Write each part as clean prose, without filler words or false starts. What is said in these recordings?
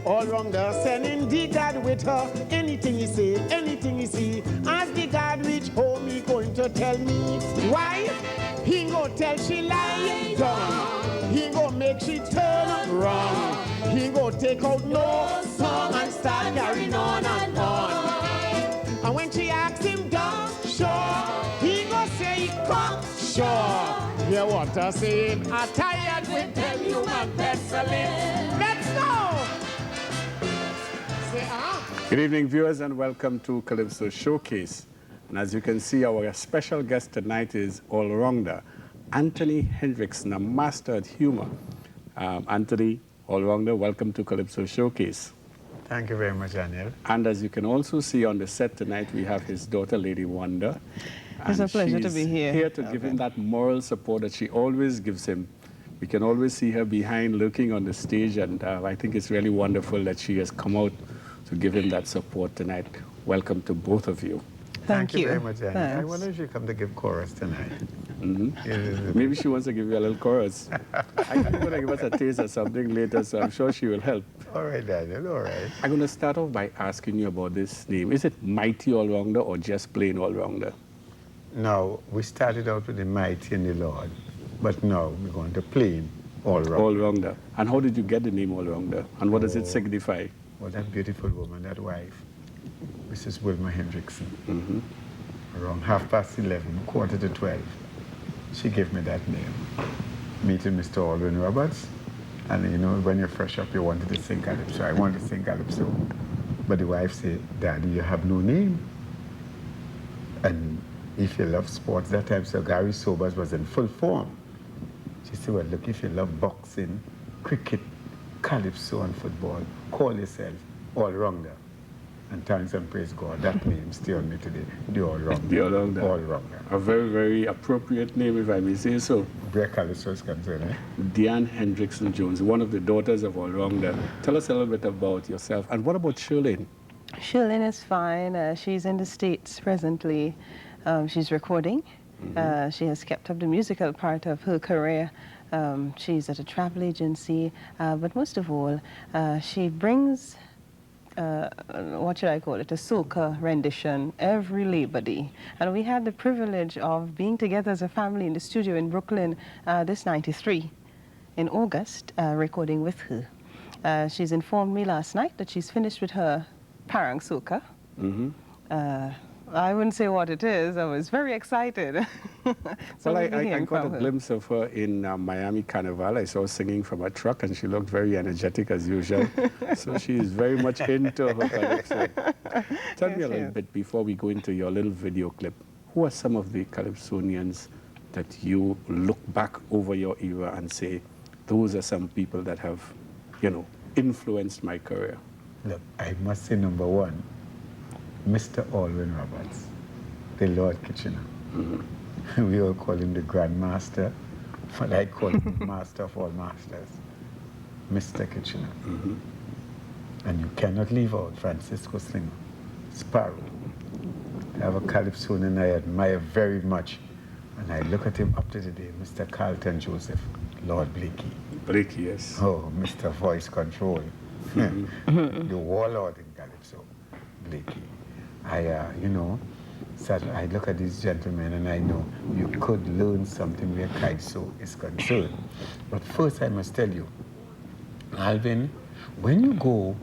Allrounder, sending the God with her. Anything he say, anything he see. As the God reach home, he going to tell me why. He go tell she lie down. He go make she turn wrong. He go take out no song and start carrying on and on. And when she asks him down, sure, he go say, come, sure. You want to see him? I'm tired with them human penciling. Let's go! Say, Good evening, viewers, and welcome to Calypso Showcase. And as you can see, our special guest tonight is Allrounder, Anthony Hendrickson, a master at humor. Anthony, Allrounder, welcome to Calypso Showcase. Thank you very much, Daniel. And as you can also see on the set tonight, we have his daughter, Lady Wonder. It's a pleasure to be here. Here to give him that moral support that she always gives him. We can always see her behind looking on the stage, and I think it's really wonderful that she has come out to give him that support tonight. Welcome to both of you. Thank you very much, Daniel. Thanks. I wonder if you come to give chorus tonight. Maybe she wants to give you a little chorus. I think going to give us a taste of something later, so I'm sure she will help. All right, Daniel, all right. I'm going to start off by asking you about this name. Is it Mighty Allrounder or just plain Allrounder? Now, we started out with the mighty and the Lord, but now we're going to plain Allrounder. Allrounder. And how did you get the name Allrounder? And what does it signify? Well, that beautiful woman, that wife, Mrs. Wilma Hendrickson, around 11:30, quarter to 12, she gave me that name. Meeting Mr. Alvin Roberts, and you know, when you're fresh up, you wanted to sing Calypso. I wanted to sing Calypso. But the wife said, Daddy, you have no name. And if you love sports, that time, so Gary Sobers was in full form. She said, well, look, if you love boxing, cricket, Calypso, and football, call yourself Allrounder. And thanks and praise God, that name still on me today, the Allrounder. The Allrounder. Allrounder. A very, very appropriate name, if I may say so. Where Calypso is concerned, eh? Deanne Hendrickson Jones, one of the daughters of Allrounder. Tell us a little bit about yourself. And what about Shirlene? Shirlene is fine. She's in the States presently. She's recording. She has kept up the musical part of her career. She's at a travel agency. But most of all, she brings, what should I call it, a soca rendition every Labor Day. And we had the privilege of being together as a family in the studio in Brooklyn this 93 in August, recording with her. She's informed me last night that she's finished with her Parang Soca. I wouldn't say what it is. I was very excited. So well, I got a glimpse of her in Miami Carnival. I saw her singing from a truck, and she looked very energetic as usual. So she is very much into her Calypso. Tell me a little bit before we go into your little video clip. Who are some of the Calypsonians that you look back over your era and say, those are some people that have, you know, influenced my career? Look, I must say number one, Mr. Alvin Roberts, the Lord Kitchener. We all call him the Grand Master, but I call him the Master of all Masters, Mr. Kitchener. And you cannot leave out Francisco Slinger, Sparrow. I have a Calypsonian I admire very much, and I look at him up to today, Mr. Carlton Joseph, Lord Blakey. Blakey, yes. Oh, Mr. Voice Control, the warlord in Calypso, Blakey. You know, so I look at these gentlemen and I know you could learn something where Calypso is concerned. But first I must tell you, Alvin, when you go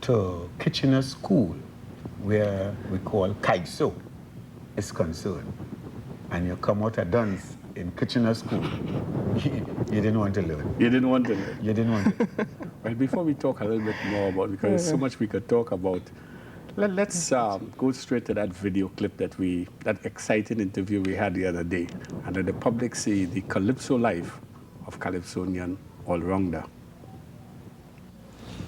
to Kitchener School, where we call Calypso is concerned, and you come out of Duns in Kitchener School, you didn't want to learn. You didn't want to learn? You didn't want to. Well, before we talk a little bit more about, because there's so much we could talk about, let's go straight to that video clip that exciting interview we had the other day, and let the public see the Calypso life of Calypsonian Allrounder.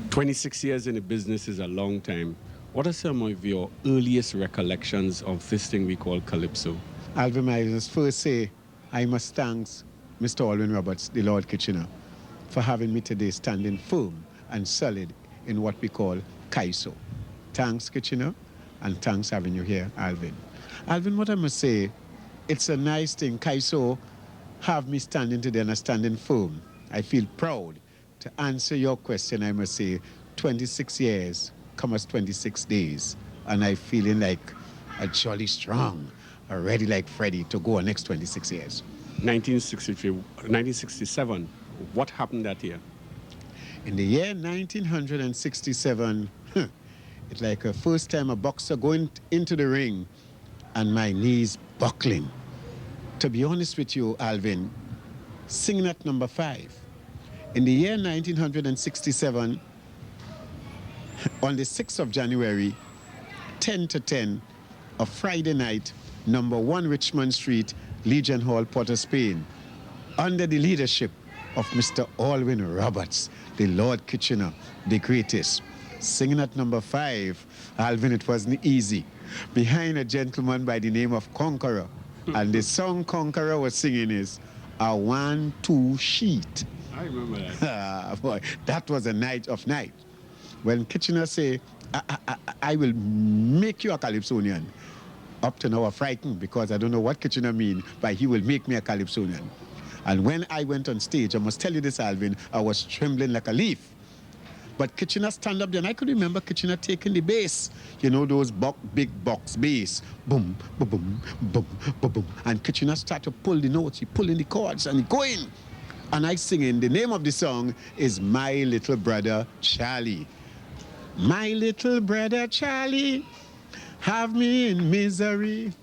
26 years in the business is a long time. What are some of your earliest recollections of this thing we call Calypso? Alvin, I must first say I must thank Mr. Alvin Roberts, the Lord Kitchener, for having me today standing firm and solid in what we call Calypso. Thanks, Kitchener, and thanks having you here, Alvin. Alvin, what I must say, it's a nice thing. Calypso have me standing today and standing firm. I feel proud to answer your question, I must say, 26 years, come as 26 days, and I feeling like a jolly strong, ready like Freddie to go next 26 years. 1967, what happened that year? In the year 1967, it's like a first time a boxer going into the ring and my knees buckling. To be honest with you, Alvin, singing at number 5. In the year 1967, on the 6th of January, 10 to 10, a Friday night, number 1 Richmond Street, Legion Hall, Port of Spain, under the leadership of Mr. Alvin Roberts, the Lord Kitchener, the greatest. Singing at number 5, Alvin, it wasn't easy. Behind a gentleman by the name of Conqueror. And the song Conqueror was singing is A 1-2 Sheet. I remember that. Boy, that was a night of night. When Kitchener say, I will make you a Calypsonian. Up to now I'm frightened because I don't know what Kitchener mean, but he will make me a Calypsonian. And when I went on stage, I must tell you this, Alvin, I was trembling like a leaf. But Kitchener stand up there, and I could remember Kitchener taking the bass. You know, those big box bass. Boom, boom, boom, boom, boom, boom. And Kitchener start to pull the notes. He pulling the chords, and he going. And I singing. The name of the song is My Little Brother Charlie. My little brother Charlie, have me in misery.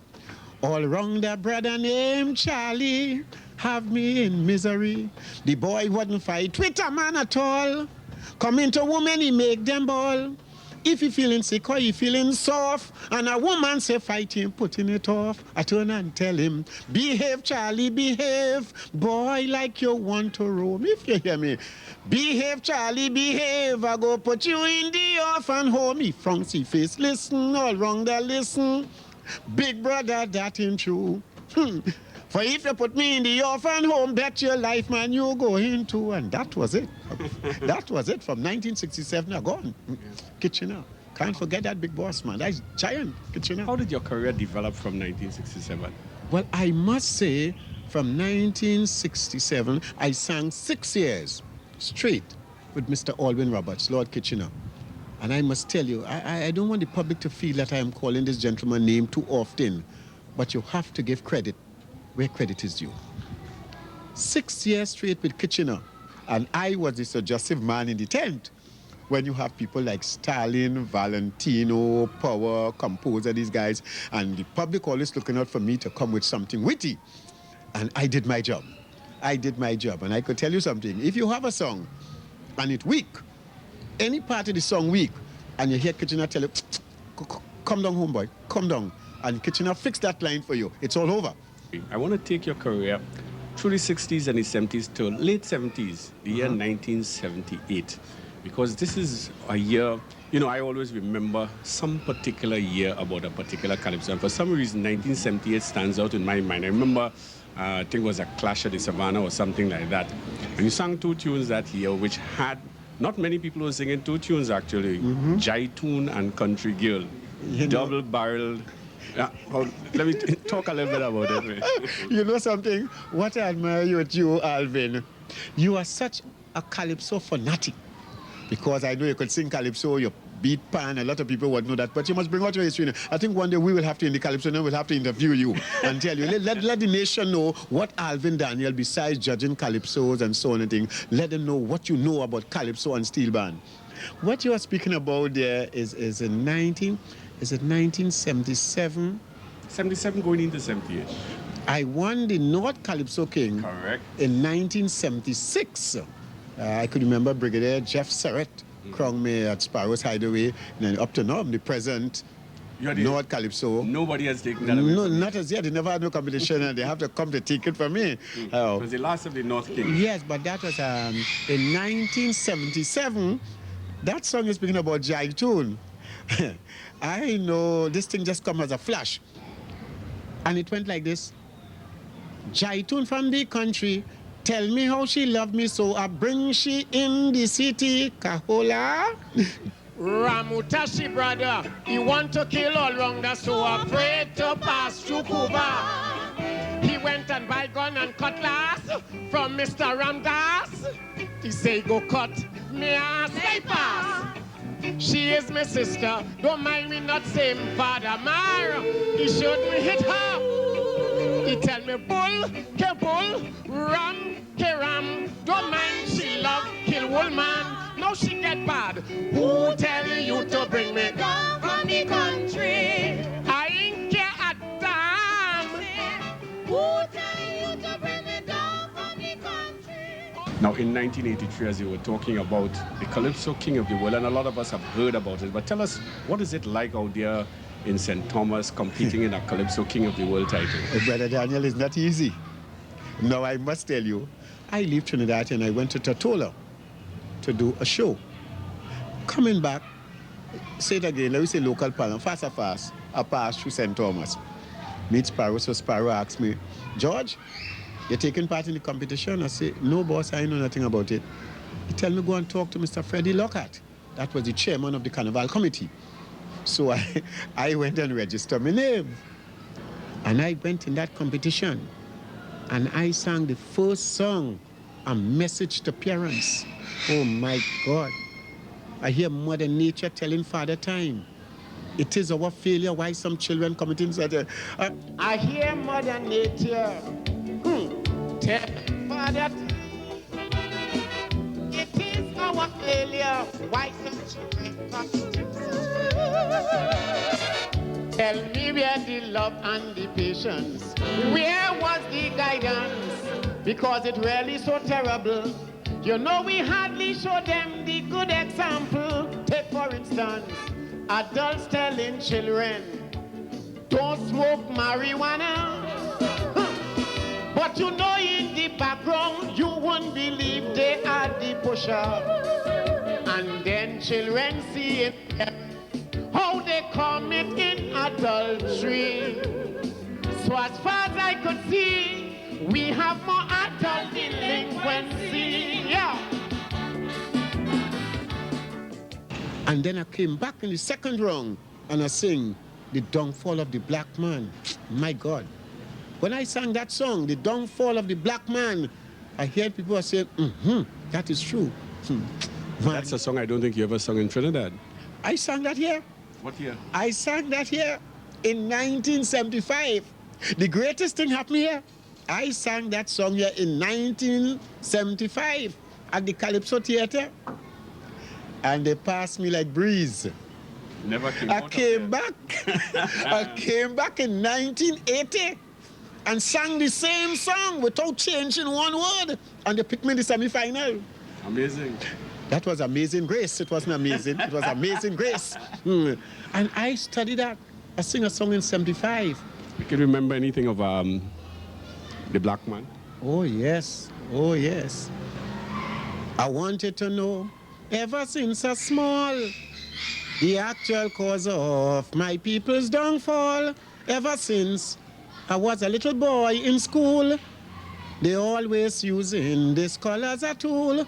All wrong that brother named Charlie, have me in misery. The boy wouldn't fight with a man at all. Come into woman, he make them ball. If he feeling sick or he feeling soft, and a woman say fight him, putting it off, I turn and tell him, behave, Charlie, behave. Boy, like you want to roam, if you hear me. Behave, Charlie, behave. I go put you in the orphan home. He frownsy face, listen, all wrong there, listen. Big brother, that him true. For if you put me in the orphan home, bet your life, man, you go into. And that was it. That was it. From 1967, I gone. Kitchener. Can't forget that big boss, man. That's giant, Kitchener. How did your career develop from 1967? Well, I must say, from 1967, I sang 6 years straight with Mr. Alvin Roberts, Lord Kitchener. And I must tell you, I don't want the public to feel that I am calling this gentleman name too often, but you have to give credit where credit is due. 6 years straight with Kitchener, and I was the suggestive man in the tent. When you have people like Stalin, Valentino, Power, Composer, these guys, and the public always looking out for me to come with something witty. And I did my job. I did my job. And I could tell you something. If you have a song and it's weak, any part of the song weak, and you hear Kitchener tell you, come down, homeboy, come down. And Kitchener fix that line for you. It's all over. I want to take your career through the 60s and the 70s to late 70s, the year 1978. Because this is a year, you know, I always remember some particular year about a particular Calypso. And for some reason, 1978 stands out in my mind. I remember, I think it was a Clash of the Savannah or something like that. And you sang 2 tunes that year, which had, not many people were singing 2 tunes actually, Jai Tune and Country Girl, double-barreled. Let me talk a little bit about it. You know something? What I admire you at you, Alvin, you are such a Calypso fanatic. Because I know you could sing Calypso, you beat pan, a lot of people would know that, but you must bring out your history. I think one day we will have to, in the Calypso, we'll have to interview you and tell you, let the nation know what Alvin Daniell, besides judging Calypsos and so on and things, let them know what you know about Calypso and Steel Band. What you are speaking about there is in 1977? 77 going into 78. I won the North Calypso King. Correct. In 1976. I could remember Brigadier Jeff Surratt crowned me at Sparrow's Hideaway. And then up to now, I'm the present North Calypso. Nobody has taken that away. No, not as yet. They never had no competition, and they have to come to take it from me. It was the last of the North King. Yes, but that was in 1977. That song is speaking about Jai Tune. I know this thing just come as a flash. And it went like this. Jai Tune from the country, tell me how she loved me, so I bring she in the city, Kahola. Ramutashi brother, he want to kill Allrounder, so I prayed to pass through Cuba. He went and buy gun and cutlass from Mr. Ramdas. He say go cut me ass, say pass. She is my sister. Don't mind me not saying Father Mar. He showed me hit her. He tell me bull, ke bull, ram, ke ram. Don't mind she love kill woman. Now she get bad. Who tell you to bring me down from the country? I ain't care a damn. Who tell you to bring me down from the country? Now, in 1983, as you were talking about the Calypso King of the World, and a lot of us have heard about it, but tell us, what is it like out there in St. Thomas competing in a Calypso King of the World title? Brother Daniel, it's not easy. Now, I must tell you, I left Trinidad and I went to Tortola to do a show. Coming back, say it again, let me say local parlance, fast, I passed through St. Thomas. Meet Sparrow, so Sparrow asked me, George, you're taking part in the competition? I say, no, boss, I know nothing about it. He tell me, go and talk to Mr. Freddie Lockhart. That was the chairman of the Carnival Committee. So I went and registered my name. And I went in that competition. And I sang the first song, A Message to Parents. Oh, my God. I hear Mother Nature telling Father Time, it is our failure why some children committing such a... I hear Mother Nature tell Father, it is our failure why some children committing such a... Tell me where the love and the patience, where was the guidance? Because it really so terrible. You know we hardly show them the good example. Take for instance, adults telling children, don't smoke marijuana. But you know in the background, you won't believe they are the pusher. And then children see it, how they commit in adultery. So as far as I could see, we have more adult delinquency. Yeah. And then I came back in the second round and I sing The Downfall of the Black Man. My God. When I sang that song, The Downfall of the Black Man, I heard people say, that is true. That's a song I don't think you ever sung in Trinidad. I sang that here. What year? I sang that here in 1975. The greatest thing happened here. I sang that song here in 1975 at the Calypso Theater. And they passed me like breeze. Never came I came back. I came back in 1980 and sang the same song without changing one word. And they picked me in the semi-final. Amazing. That was Amazing Grace. It wasn't amazing. It was Amazing Grace. And I studied that. I sing a song in 75. You can remember anything of the Black Man? Oh, yes. Oh, yes. I wanted to know, ever since I small, the actual cause of my people's downfall. Ever since I was a little boy in school, they always using this color as a tool.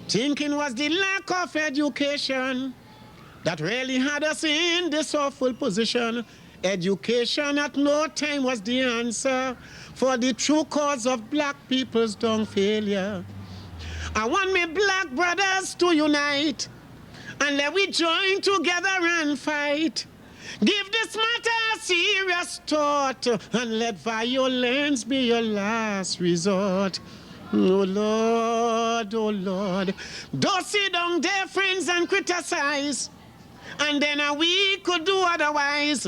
Thinking was the lack of education that really had us in this awful position. Education at no time was the answer for the true cause of black people's down failure. I want me black brothers to unite and let we join together and fight. Give this matter serious thought and let violence be your last resort. Oh Lord, oh Lord, don't sit down there, friends, and criticize. And then we could do otherwise.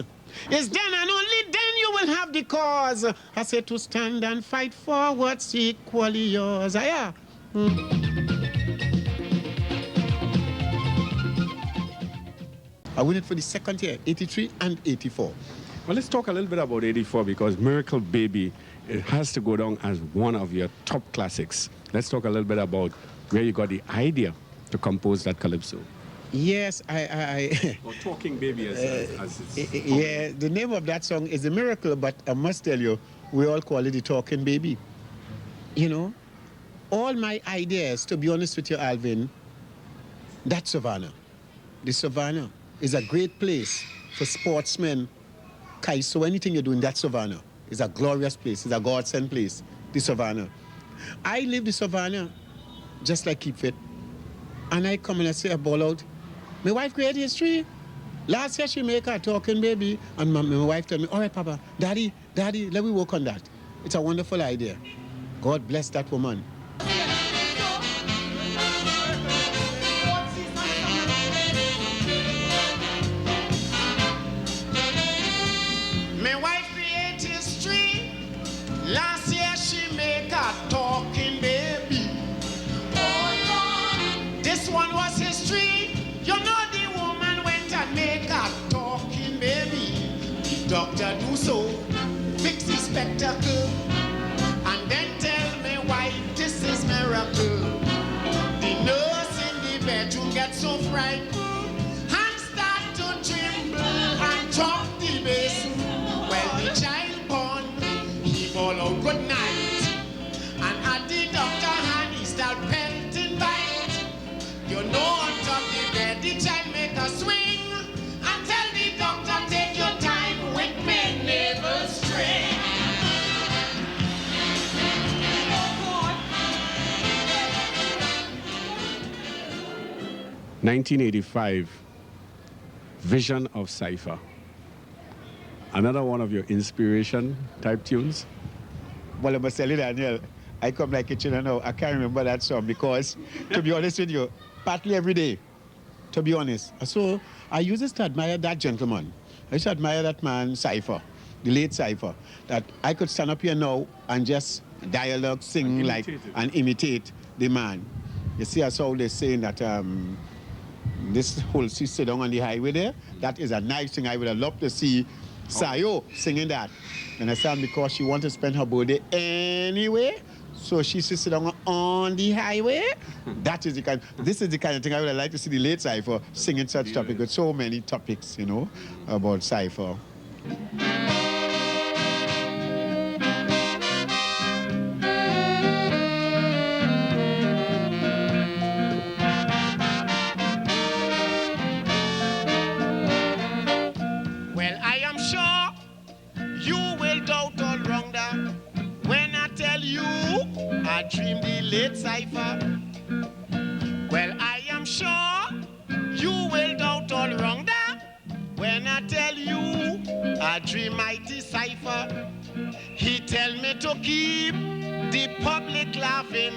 It's then and only then you will have the cause. I say to stand and fight for what's equally yours. I win it for the second year, 83 and 84. Well, let's talk a little bit about 84 because Miracle Baby, it has to go down as one of your top classics. Let's talk a little bit about where you got the idea to compose that calypso. Yes, Or Talking Baby as it's yeah, the name of that song is a miracle, but I must tell you, we all call it the Talking Baby. You know, all my ideas, to be honest with you, Alvin, that's Savannah. The Savannah is a great place for sportsmen. So anything you're doing, that's Savannah. It's a glorious place. It's a godsend place, the Savannah. I live the Savannah just like Keep Fit. And I come and I say, I ball out. My wife create history. Last year she make her talking baby, and my wife told me, all right, Papa, Daddy, let me work on that. It's a wonderful idea. God bless that woman. My wife create history. Last year she make a talking baby. This one was history. You know the woman went and make a talking baby. The doctor do so, fix the spectacle, and then tell me why this is miracle. The nurse in the bedroom gets so frightened and start to tremble and drop the bass. Well, the child born, he ball out good night, and at the doctor hand he start pelting bite. You know on top the bed the child make a swing and tell the doctor take your time with me navel string. 1985, Vision of Cypher. Another one of your inspiration type tunes? Well, I must tell you, Daniel, I come like a child now. I can't remember that song because, to be honest with you, partly every day, to be honest. So I used to admire that gentleman. I used to admire that man, Cypher, the late Cypher, that I could stand up here now and just dialogue, sing and imitate the man. You see, I saw they saying that this whole sit down on the highway there, that is a nice thing. I would have loved to see Sayo singing that. And I said because she wanted to spend her birthday anyway, so she sits down on the highway. That is the kind. This is the kind of thing I would like to see the late Cypher singing such topics. With so many topics, you know, about Cypher. Well, I am sure you will doubt Allrounder when I tell you I dreamed the late Cypher. Well, I am sure you will doubt Allrounder when I tell you I dream mighty Cypher. He tell me to keep the public laughing.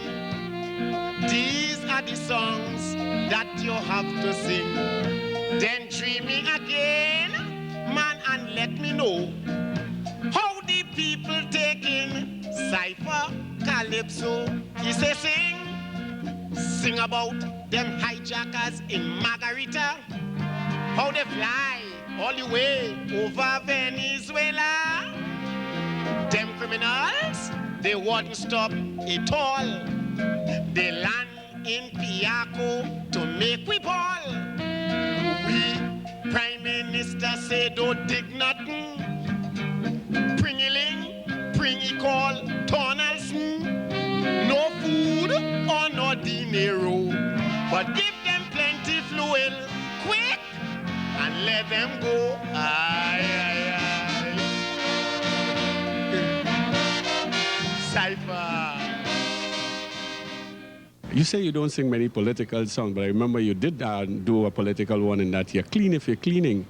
These are the songs that you have to sing. Then dream me again, man, and let me know how the people taking Cypher, Calypso. He say sing about them hijackers in Margarita, how they fly all the way over Venezuela. Them criminals, they wouldn't stop at all. They land in Piaco to make we ball. We Prime Minister say don't dig nothing. Pringiling, pringy call, Donaldson. No food or no dinero, but give them plenty fuel, quick, and let them go. Aye, aye, aye. Cypher. You say you don't sing many political songs, but I remember you did do a political one in that year. Clean if you're cleaning.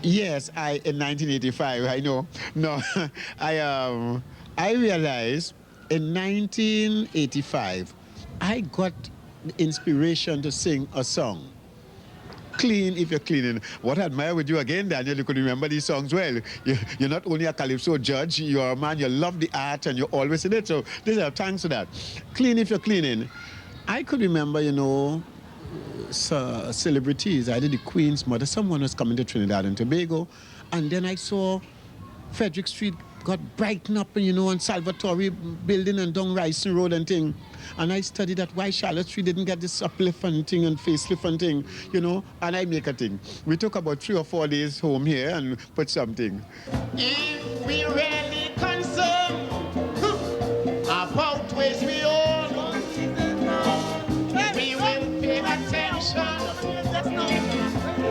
Yes, in 1985, I know. No, I realized in 1985, I got the inspiration to sing a song. Clean if you're cleaning. What I admire with you again, Daniel, you could remember these songs well. You're not only a Calypso judge, you're a man, you love the art, and you're always in it. So these are thanks to that. Clean if you're cleaning. I could remember, you know, celebrities. I did the Queen's Mother. Someone was coming to Trinidad and Tobago, and then I saw Frederick Street got brightened up, you know, and Salvatore building and down Rising Road and thing. And I studied that why Charlotte Street didn't get this uplift and thing and facelift and thing, you know, and I make a thing. We took about 3 or 4 days home here and put something. If we really concerned about ways we own, we will pay attention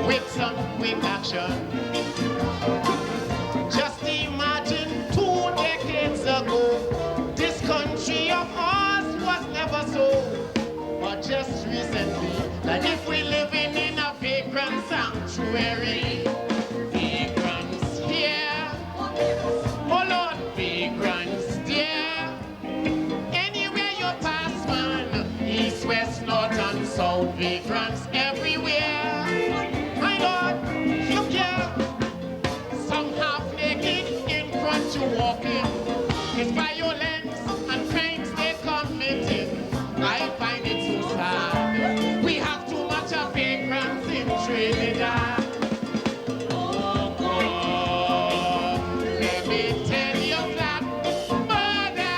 with some quick action. Just imagine 2 decades ago, this country of ours was never so. But just recently, that if we living in a It's violence and crimes they committed. I find it so sad. We have too much of vagrants in Trinidad. Oh God, let me tell you that murder,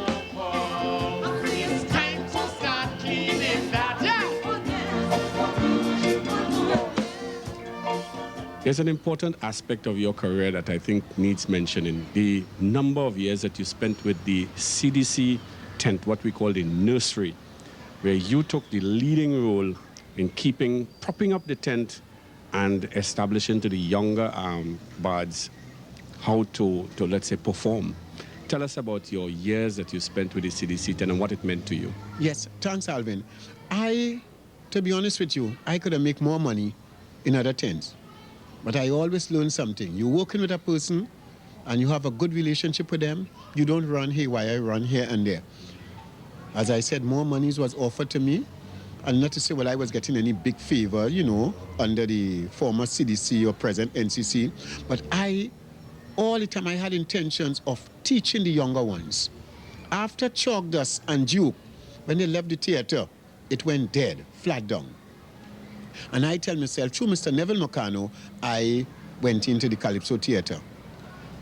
oh God, it's time to start cleaning that. There's an important aspect of your career that I think needs mentioning. The number of years that you spent with the CDC tent, what we call the nursery, where you took the leading role in propping up the tent and establishing to the younger bards how to, let's say, perform. Tell us about your years that you spent with the CDC tent and what it meant to you. Yes, thanks, Alvin. To be honest with you, I could have made more money in other tents. But I always learn something. You're working with a person and you have a good relationship with them, you don't run haywire, run here and there. As I said, more money was offered to me. And not to say, well, I was getting any big favor, you know, under the former CDC or present NCC. But all the time I had intentions of teaching the younger ones. After Chalk Dust and Duke, when they left the theater, it went dead, flat down. And I tell myself, through Mr. Neville Mokano, I went into the Calypso Theater.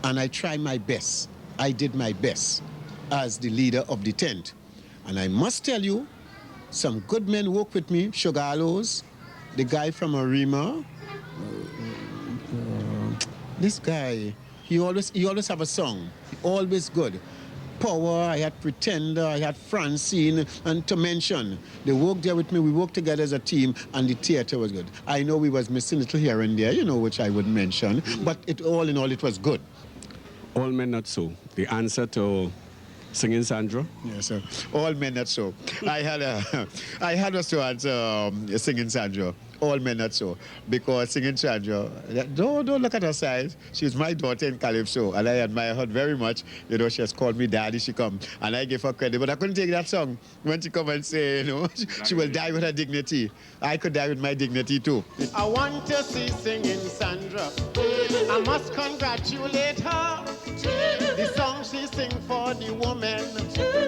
And I tried my best. I did my best as the leader of the tent. And I must tell you, some good men work with me. Sugarlos, the guy from Arima. This guy, he always have a song. Always good. Power, I had Pretender, I had Francine, and to mention, they worked there with me, we worked together as a team, and the theater was good. I know we was missing a little here and there, you know, which I wouldn't mention, but all in all, it was good. All men not so. The answer to Singing Sandra? Yes, sir. All men not so. I had us to answer Singing Sandra. All men not so. Because Singing Sandra, don't look at her size. She's my daughter in Calypso, and I admire her very much. You know, she has called me daddy, she come, and I give her credit. But I couldn't take that song when she come and say, you know, she will die with her dignity. I could die with my dignity too. I want to see Singing Sandra. I must congratulate her. The song she sing for the woman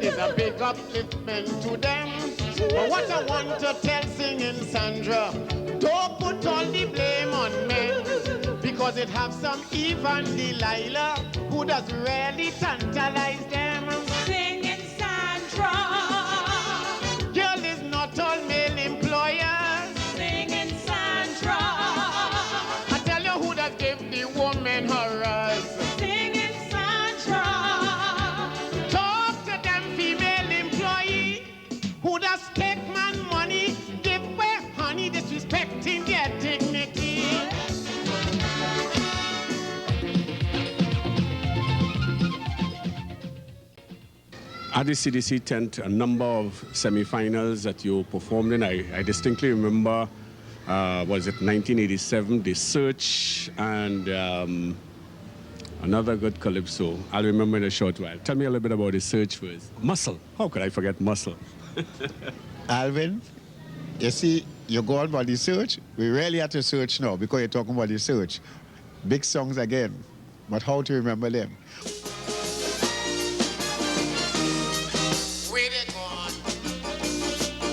is a big upliftment to them. But what I want to tell Singing Sandra, don't put all the blame on men, because it have some Eve and Delilah who does really tantalize them. Singing Sandra, girl is not all male employers. Singing Sandra, I tell you who does give the woman her rise. Singing Sandra, Talk to them female employee who does take man money, give away honey, disrespecting their dignity. At the CDC tent, a number of semi-finals that you performed in. I distinctly remember, was it 1987, The Search, and another good Calypso. I'll remember in a short while. Tell me a little bit about The Search first. Muscle. How could I forget Muscle? Alvin, you see, you go on about the search. We really have to search now because you're talking about the search. Big songs again, but how to remember them? Where they gone?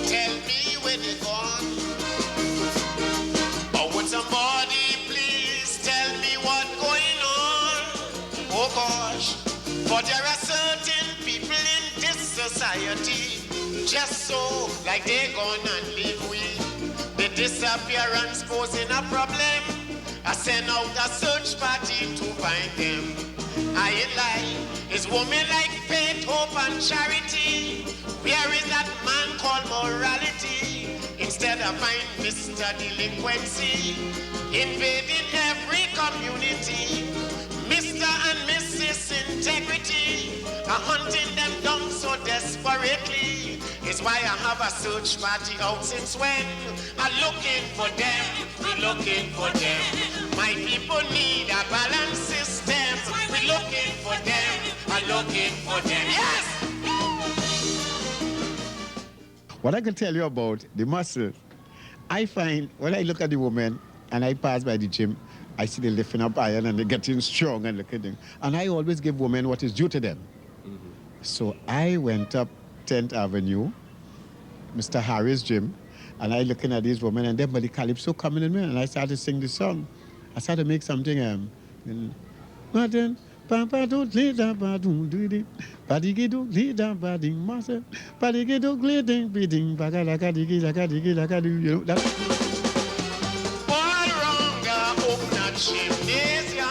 Tell me where they gone. Oh, would somebody please tell me what's going on? Oh gosh, for there are certain people in this society just so like they gonna live with. The disappearance posing a problem. I send out a search party to find them. I ain't lie, it's women like faith, hope, and charity. Where is that man called morality? Instead I find Mr. Delinquency invading every community. Mr. and Mrs. Integrity are hunting them down so desperately. It's why I have a search party out since when. I'm looking for them, we're looking for them. My people need a balanced system. We're looking for them, I'm looking for them. Yes! What I can tell you about the muscle, I find when I look at the woman and I pass by the gym, I see they lifting up iron and they're getting strong and looking thing. And I always give women what is due to them. So I went up 10th Avenue, Mr. Harry's gym, and I looking at these women, and then but the Calypso coming in me, and I started to sing this song. I started to make something, but then, Papa don't lay down, but don't do it. Padigi don't lay down, but ding, master. Padigi don't lay down, bidding, bagalaka, digi, laka, digi, laka, do, you know, that's. Allrounder, open a gymnasium.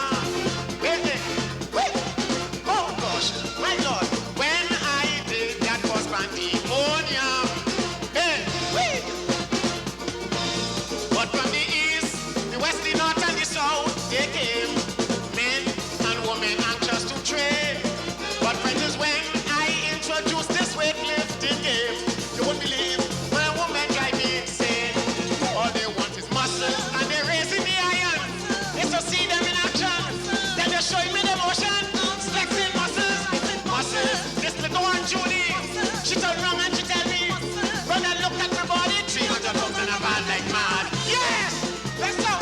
Wait. Oh gosh, my Lord. When I did that was pandemonium. Wait. But from the east, the west, the north, and the south, they came. Men and women anxious to train. But friends, when I introduced this weightlifting game, you won't believe my woman drive me insane. All they want is muscles, and they're raising the iron. It's to see them in action. Then they're showing me the motion. Flexing muscles. This little one, Judy, she turned around and she tell me, run and look at my body. 300 pounds in a band like mad. Yes! Let's go!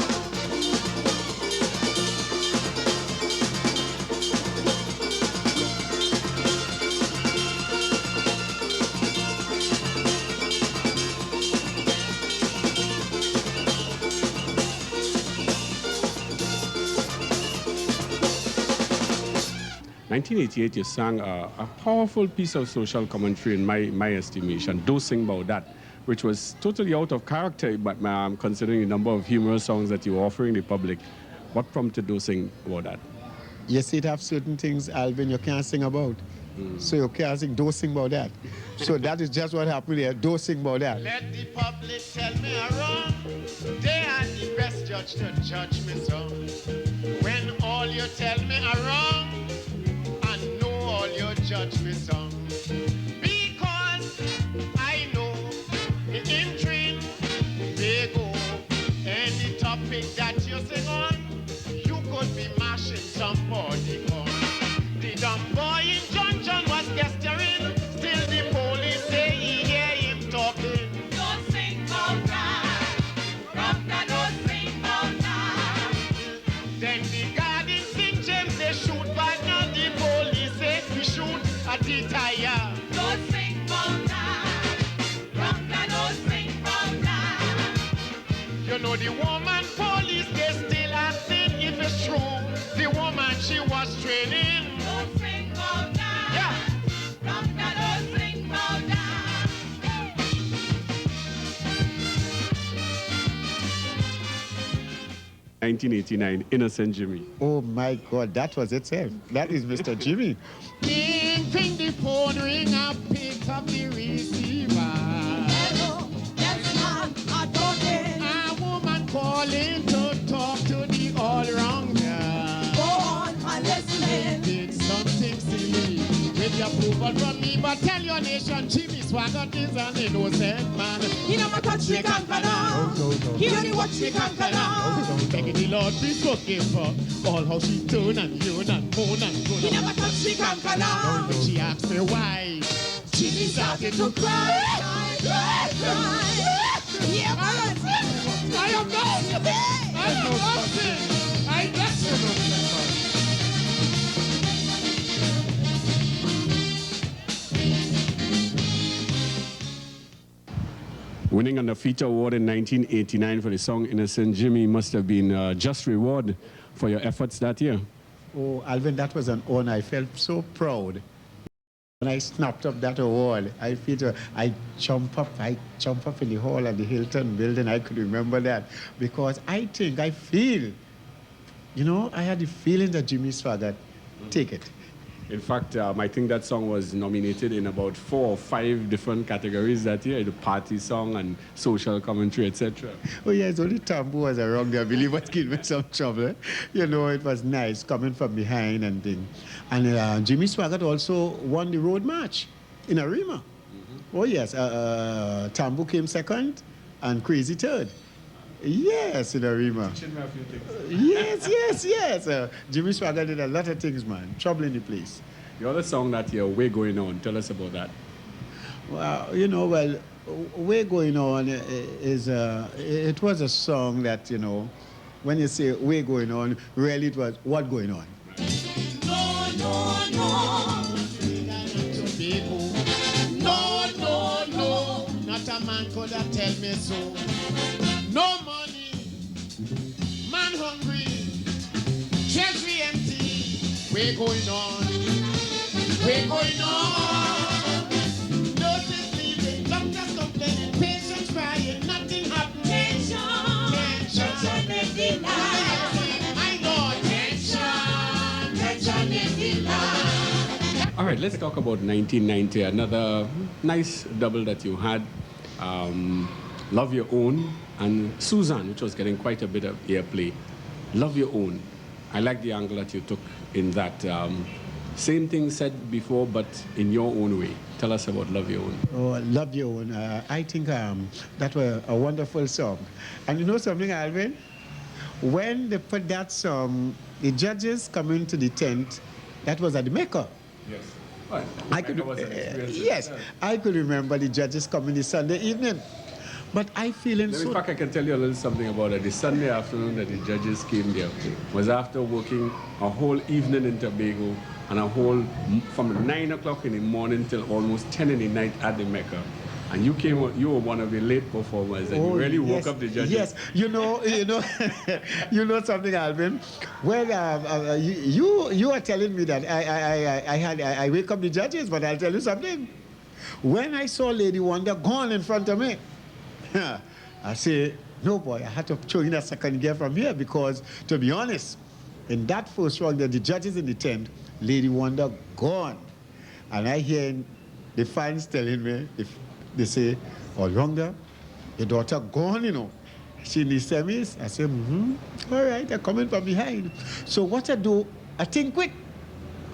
1988, you sang a powerful piece of social commentary in my estimation, Do Sing About That, which was totally out of character, but considering the number of humorous songs that you were offering the public. What prompted Do Sing About That? You see, it have certain things, Alvin, you can't sing about. So you can't sing, don't sing about that. So that is just what happened here, don't sing about that. Let the public tell me I'm wrong. They are the best judge to judge me so. When all you tell me I'm wrong, I know all you judge me so. Because I know in train they go. Any topic that you sing on, you could be mashing somebody on. The dumb boy in John was gesturing. Still the police say he hear him talking. Don't sing about that. Rock, don't sing about that. Then the guard in St. James they shoot back. Now the police say we shoot at the tire. Don't sing about that. Rock, don't sing about that. You know the woman police they still asking if it's true. The woman she was training. Don't sing about that. Yeah. Rock, don't sing about that. 1989, Innocent Jimmy. Oh my God, that was itself. That is Mr. Jimmy. Ping the phone ring and pick up the receiver. Hello, yes, man, I'm talking. A woman calling to talk to the all-rounder. Go on, I'm listening. Did something silly with your approval from me, but tell your nation Jimmy Swaggart is an innocent man. He never touch the conquer now. He only watch the conquer now. Begging the Lord please forgive her all how she turn and yearn and moan and groan. He never touch the conquer now. When she asked me why, Jimmy started to cry. Yeah, man. I am not. I am nothing. I bless you, nothing. Winning an feature award in 1989 for the song Innocent Jimmy must have been a just reward for your efforts that year. Oh, Alvin, that was an honor. I felt so proud. When I snapped up that award, I jump up in the hall at the Hilton building. I could remember that because I feel, you know, I had the feeling that Jimmy Swaggart take it. In fact, I think that song was nominated in about 4 or 5 different categories that year, the party song and social commentary, etc. Oh yes, only Tambu was around there. I believe was giving me some trouble. You know, it was nice coming from behind and thing. And Jimmy Swaggart also won the road match in Arima. Oh yes, Tambu came second and Crazy third. Yes, in Arima. Yes. Jimmy Swaggart did a lot of things, man. Trouble in the place. The other song that year, Way Going On, tell us about that. Well, you know, Way Going On is, it was a song that, you know, when you say way going on, really it was what going on. No, no, no. No, no, no. Not a man could have tell me so. No money. Man hungry. Treasury empty. We're going on. We're going on. Nurses leaving. Doctors complaining. Patients crying. Nothing happening. Tension. Tension. I know. Tension. Tension in the land. All right, let's talk about 1990, another nice double that you had. Love Your Own and Suzanne, which was getting quite a bit of airplay. Love Your Own. I like the angle that you took in that. Same thing said before, but in your own way. Tell us about Love Your Own. Oh, Love Your Own. I think that was a wonderful song. And you know something, Alvin? When they put that song, the judges come into the tent, that was at the Mecca. Yes. Well, I could, yes, I could remember the judges coming this Sunday evening. But I feel in fact, I can tell you a little something about it. The Sunday afternoon that the judges came there was after working a whole evening in Tobago and a whole, from 9 o'clock in the morning till almost 10 in the night at the Mecca. And you came, you were one of the late performers, and you really woke up the judges. Yes, you know, you know something, Alvin. Well, you are telling me that I wake up the judges, but I'll tell you something. When I saw Lady Wonder gone in front of me, I say, no boy, I had to throw in a second gear from here because, to be honest, in that first round, the judges in the tent, Lady Wonder gone, and I hear the fans telling me if. They say, Allrounder, your daughter gone, you know. She in the semis. I say, all right, they're coming from behind. So what I do, I think quick,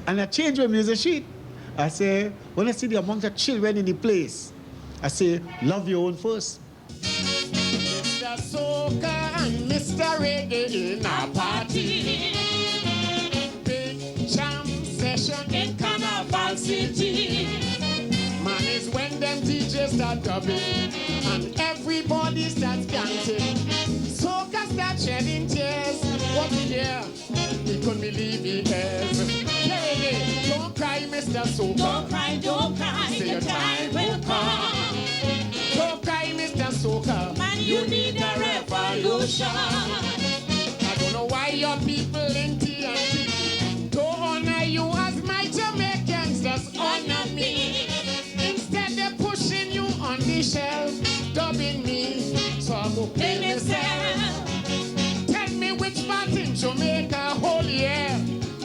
and I change my music sheet. I say, when I see the amount of children in the place, I say, love your own first. Mr. Soca and Mr. Reggae in a party. Big jam session in Carnival City. Man, is when them DJs start dubbing and everybody starts dancing. Soca start shedding tears. What he hear? He couldn't believe he hears. Hey, don't cry, Mr. Soca. Don't cry, don't cry. Say your time will come. Don't cry, Mr. Soca. Man, you need a revolution. I don't know why your people in TNT don't honor you as my Jamaicans just honor me. Instead they're pushing you on the shelf, dubbing me, so I go play myself. Tell me which part in Jamaica whole year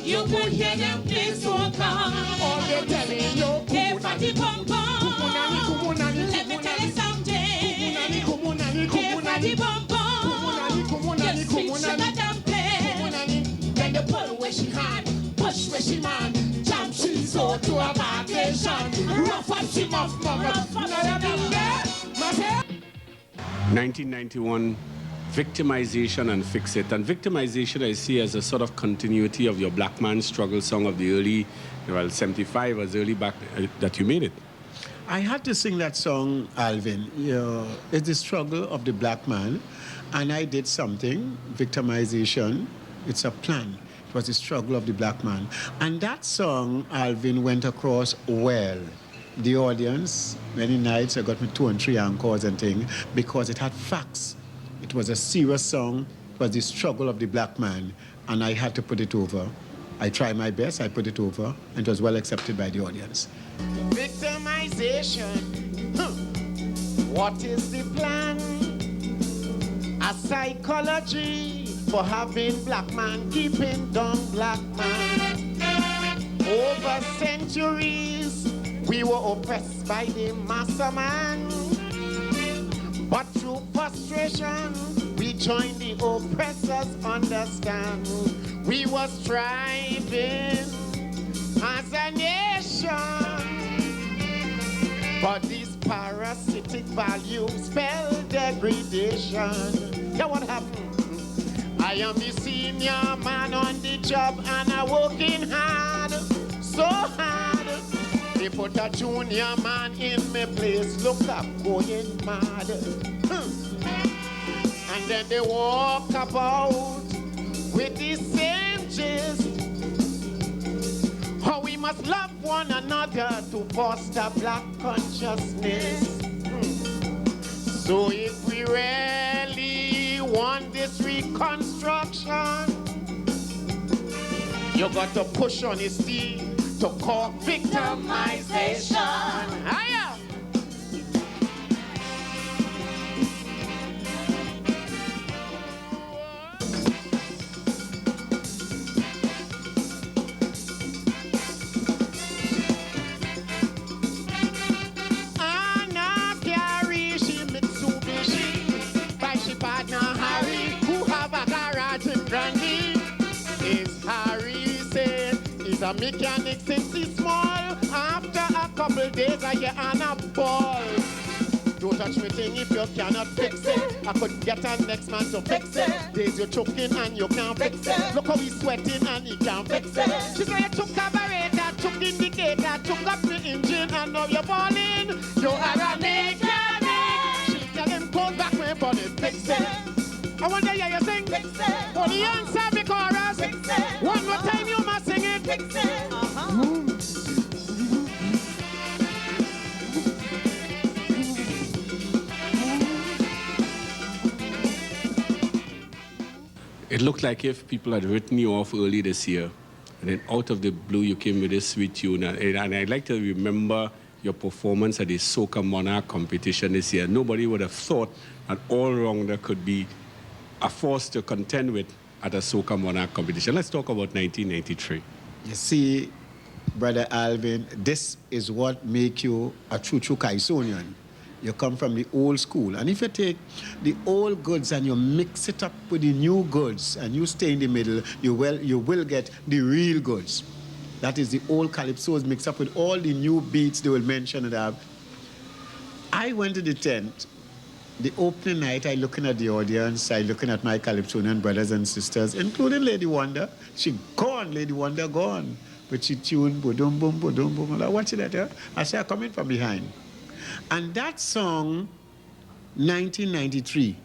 You could hear them play soca. all they telling you. Hey, fatty pom pom. Let me tell you something. Hey, fatty pom pom. Just speak sugar dumpling. Then you pull where she had, push where she man. Jump she so to a vacation. Rough up she muff, rough up she 1991, Victimization and Fix It. And Victimization I see as a sort of continuity of your Black Man Struggle song of the early, well, 75 was early back that you made it. I had to sing that song, Alvin. It's the struggle of the black man, and I did something, victimization. It's a plan. It was the struggle of the black man. And that song, Alvin, went across well. The audience, many nights, I got me 2 and 3 encores and things, because it had facts. It was a serious song. It was the struggle of the black man, and I had to put it over. I tried my best, I put it over, and it was well accepted by the audience. Victimization. What is the plan? A psychology for having black man keeping down black man. Over centuries, we were oppressed by the master man. But through frustration, we joined the oppressors, understand. We were striving as a nation. But these parasitic values spell degradation. Yeah, what happened? I am the senior man on the job and I'm working hard, so hard. They put a junior man in my place, look up, going mad. and then they walk about with the same gist. How we must love one another to foster black consciousness. So if we really want this reconstruction, you got to push on his team to call victimization. Hiya! Anna carry she Mitsubishi by she partner Harry, who have a garage in Granby. Is Harry said he's a mechanic since he's small. After a couple days I get on a ball. Don't touch me thing if you cannot fix it. I could get a next man to fix it. Days you're choking and you can't fix it. Look how he's sweating and he can't fix it. She said you took carburetor, took indicator, took up the engine and now you're falling. You are a mechanic. She tell him close back my bonnet, fix it. I wonder how you sing. Fix it. Oh, the answer me chorus. Fix it. One more time you must sing it. Fix it. It looked like if people had written you off early this year, and then out of the blue you came with this sweet tune. And I'd like to remember your performance at the Soca Monarch competition this year. Nobody would have thought an all-rounder could be a force to contend with at a Soca Monarch competition. Let's talk about 1993. You see, Brother Alvin, this is what makes you a true Calypsonian. You come from the old school. And if you take the old goods and you mix it up with the new goods and you stay in the middle, you will get the real goods. That is the old Calypsos mixed up with all the new beats they will mention and have. I went to the tent. The opening night, I looking at the audience, I looking at my Calypsonian brothers and sisters, including Lady Wonder. She gone, Lady Wonder gone. But she tuned, boom, boom, boom, boom. I watch that, yeah? I say, I come in from behind. And that song, 1993,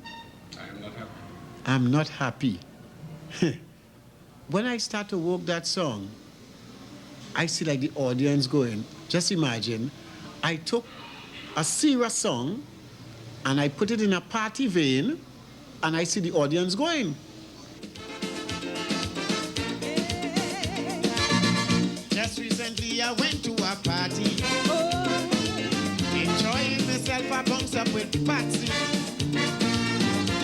I'm not happy. When I start to work that song, I see like the audience going. Just imagine, I took a serious song and I put it in a party vein and I see the audience going. Just recently I went to a party. Enjoying myself, I bounce up with Patsy.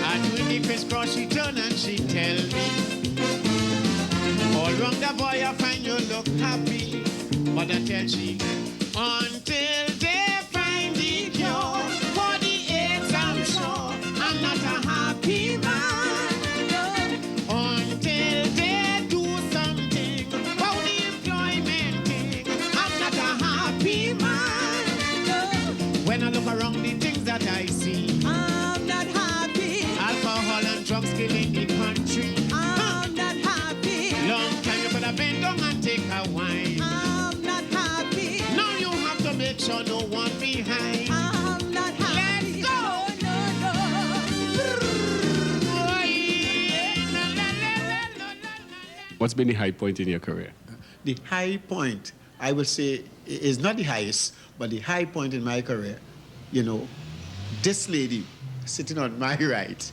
I doing the crisscross, she turn and she tell me, all round the boy, I find you look happy. But I tell she, until they find the cure for the AIDS, I'm sure I'm not a happy man. Until they do something about the employment thing, I'm not a happy man. When I look around the things that I see, I'm not happy. Alcohol and drugs killing the country, I'm not happy. Long time you could have been down and take a wine, I'm not happy. Now you have to make sure no one behind, I'm not happy. Let's go! What's been the high point in your career? The high point, I will say, is not the highest, but the high point in my career, you know, this lady sitting on my right,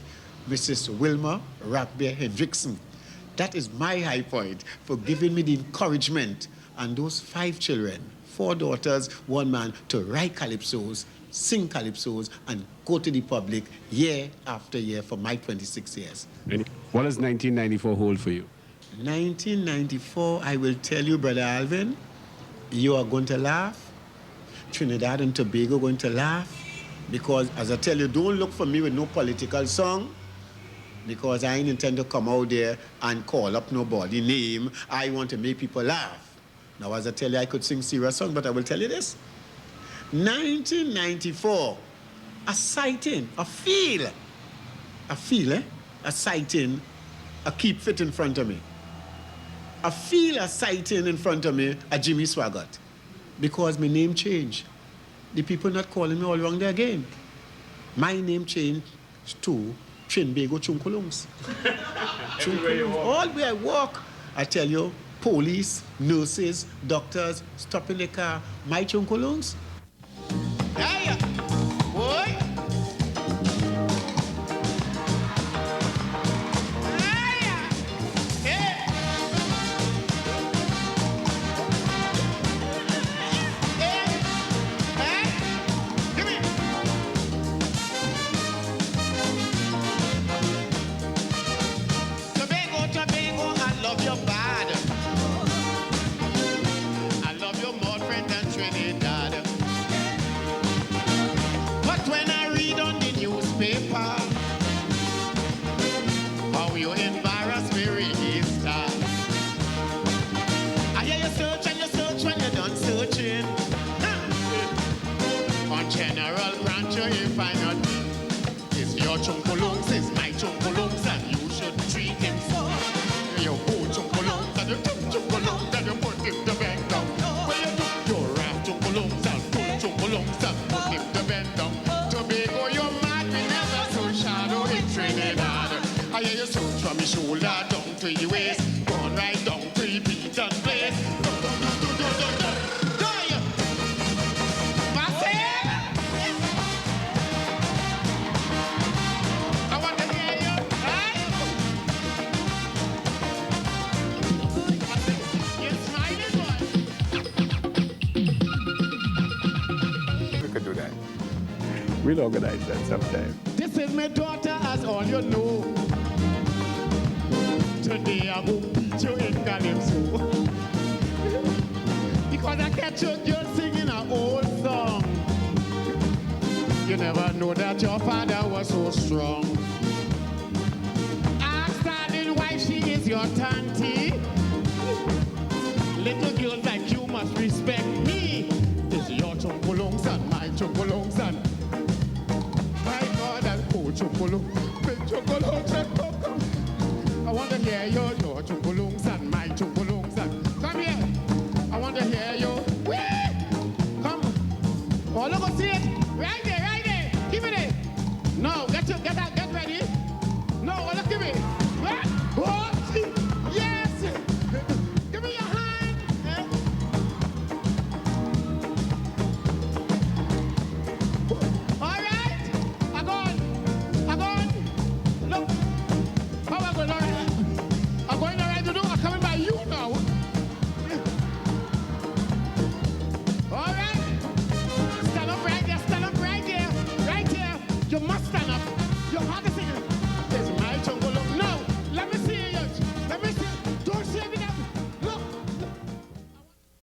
Mrs. Wilma Rockbear Hendrickson, that is my high point for giving me the encouragement and those 5 children, 4 daughters, 1 man, to write calypsos, sing calypsos, and go to the public year after year for my 26 years. What does 1994 hold for you? 1994, I will tell you, Brother Alvin, you are going to laugh. Trinidad and Tobago going to laugh. Because, as I tell you, don't look for me with no political song. Because I ain't intend to come out there and call up nobody's name. I want to make people laugh. Now, as I tell you, I could sing serious song, but I will tell you this. 1994, a sighting, a feel, a sighting, a keep fit in front of me. I feel a sighting in front of me, a Jimmy Swaggart, because my name changed. The people not calling me Allrounder again. My name changed to Trinbago Chunkulungs. All where I walk, I tell you, police, nurses, doctors, stop in the car, my Chunkulungs. Hey, boy. Chunkulungs is my Chunkulungs, and you should treat him so. You go Chunkulungs and you took Chunkulungs and you put him to bed down. Well, you took your rap Chunkulungs and pull Chunkulungs and put him to bed down. Tobago, you're mad, we never saw shadow in Trinidad. I hear you shoot from your shoulder down to your waist, gone right down to your beat and place. We'll organize that sometime. This is my daughter, as all you know. Today I will beat you in Calypso. Because I catch a girl singing an old song. You never know that your father was so strong. Ask darling wife, she is your tanty. Little girls like you must respect me. This is your Chunkulungs and my Chunkulungs and Chunkulung, big Chunkulung, I want to hear your Chunkulung.